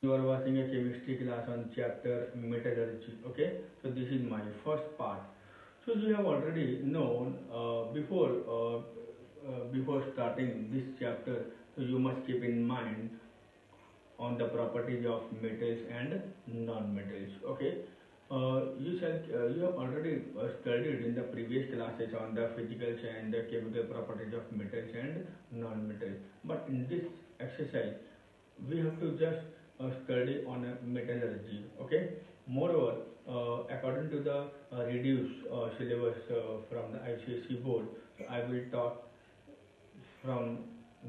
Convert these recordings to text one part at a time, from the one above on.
You are watching a chemistry class on chapter metallurgy. Okay, so this is my first part. So you have already known before starting this chapter. So you must keep in mind on the properties of metals and non-metals. Okay, you have already studied in the previous classes on the physical and the chemical properties of metals and non-metals. But in this exercise, we have to just study on metallurgy. Okay. Moreover, according to the reduced syllabus from the ICSE board, so I will talk from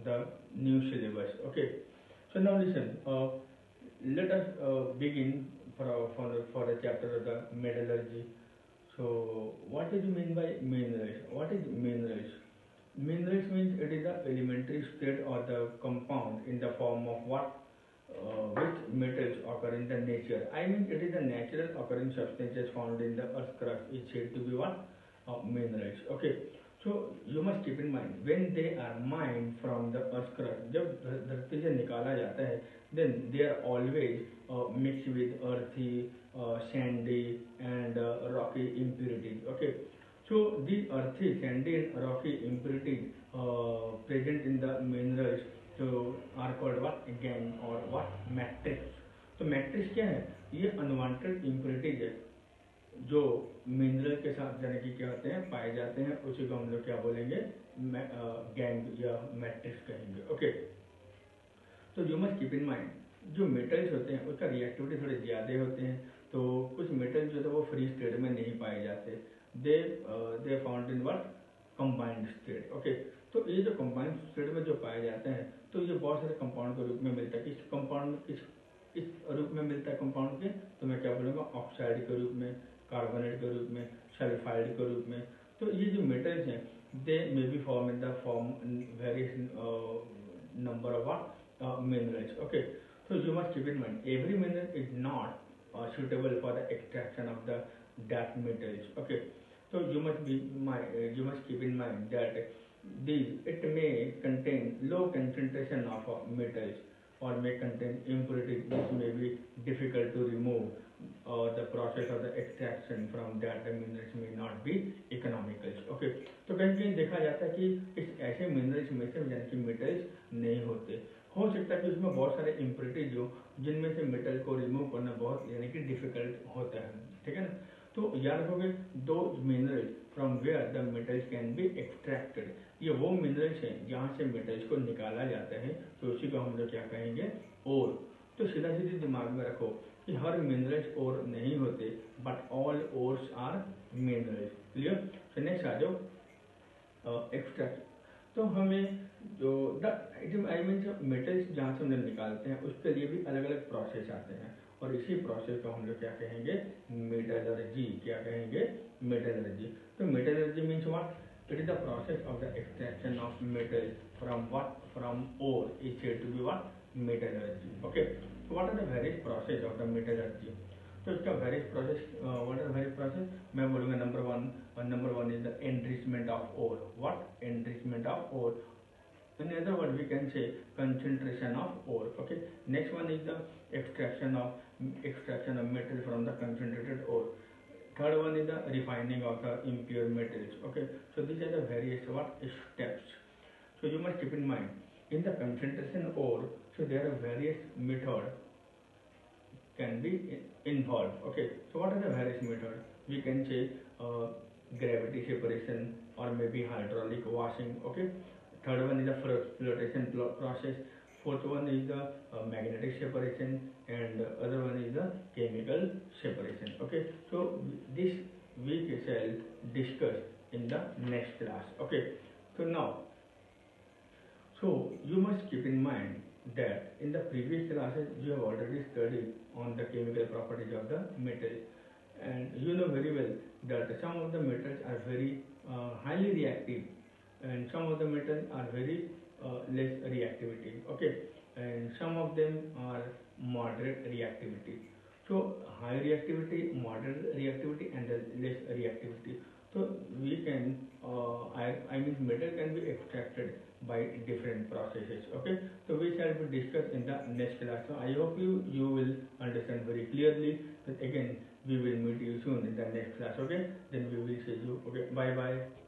the new syllabus. Okay. So now listen. Let us begin for the chapter of the metallurgy. So what is mean by minerals? What is minerals? Minerals means it is the elementary state or the compound in the form of what which metals occur in the nature. I mean it is the natural occurring substances found in the earth's crust is said to be what? Minerals. Okay. So you must keep in mind when they are mined from the earth's crust, जब धरती से निकाला जाता है, then they are always mixed with earthy, sandy and rocky impurities. Okay. So these earthy, sandy and rocky impurities present in the minerals so are called what? Gangue or what? Matrix. तो matrix क्या है? ये unwanted impurities है जो mineral के साथ यानी कि क्या होते हैं पाए जाते हैं, उसी को हम लोग क्या बोलेंगे? गैंग या मैट्रिक्स कहेंगे. ओके. तो you must keep in mind जो मेटल्स होते हैं उसका रिएक्टिविटी थोड़े ज़्यादा होते हैं. तो कुछ मेटल्स जो है वो फ्री स्टेट में नहीं पाए जाते. They found in what? Combined state. Okay. तो ये जो कंबाइंड स्टेट में जो पाए जाते हैं तो ये बहुत सारे कंपाउंड के रूप में मिलता है. किस कंपाउंड में किस रूप में मिलता है कंपाउंड के? तो मैं क्या बोलूँगा? ऑक्साइड के रूप में, कार्बोनेट के रूप में, सल्फाइड के रूप में. तो ये जो मेटल्स हैं they may be form in the form various number of minerals. Okay. So you must keep in mind every mineral is not suitable for the extraction of the that metals. Okay. So you must keep in mind that it may contain low concentration of metals or may contain impurities which may be difficult to remove. The process of the extraction from that minerals may not be economical. Okay. तो कहीं कहीं देखा जाता है कि इस ऐसे minerals में से यानी कि मेटल्स नहीं होते. हो सकता है कि उसमें बहुत सारे इम्प्योरिटीज हो जिनमें से मेटल को रिमूव करना बहुत यानी कि डिफिकल्ट होता है. ठीक है ना. तो याद रखोगे दो minerals from where the metals can be extracted. ये वो मिनरल्स हैं जहाँ से मेटल्स को निकाला जाता है. तो उसी को हम लोग क्या कहेंगे? ओर. तो सीधा सीधे दिमाग में रखो कि हर मिनरल्स ओर नहीं होते but all ores are minerals. Clear. तो नेक्स्ट आ जाओ एक्सट्रैक्ट. तो हमें जो आई मीन जो मेटल्स जहाँ से हम निकालते हैं उसके लिए भी अलग अलग प्रोसेस आते हैं और इसी प्रोसेस को हम लोग क्या कहेंगे? मेटलर्जी. क्या कहेंगे? मेटलर्जी. तो metallurgy means what? It is the process of the extraction of metal from what? From ore is said to be what? Metallurgy. Okay. तो what are the various process of the metallurgy? तो इसका various process what are various process? मैं बोलूँगा number one is the enrichment of ore. What? Enrichment of ore. In other words, we can say concentration of ore. Okay. Next one is the extraction of metal from the concentrated ore. Third one is the refining of the impure metals. Okay. So these are the various what steps. So you must keep in mind in the concentration ore. So there are various methods can be involved. Okay. So what are the various methods? We can say gravity separation or maybe hydraulic washing. Okay. Third one is the flotation process. Fourth one is the magnetic separation, and other one is the chemical separation. Okay. So this we shall discuss in the next class. Okay. So now, so you must keep in mind that in the previous classes you have already studied on the chemical properties of the metal, and you know very well that some of the metals are very highly reactive and some of the metals are very less reactivity. Okay. And some of them are moderate reactivity. So high reactivity, moderate reactivity and less reactivity. So we can I mean metal can be extracted by different processes. Okay, so we shall be discussed in the next class. So I hope you will understand very clearly. But again, we will meet you soon in the next class. Okay, then we will see you. Okay, bye bye.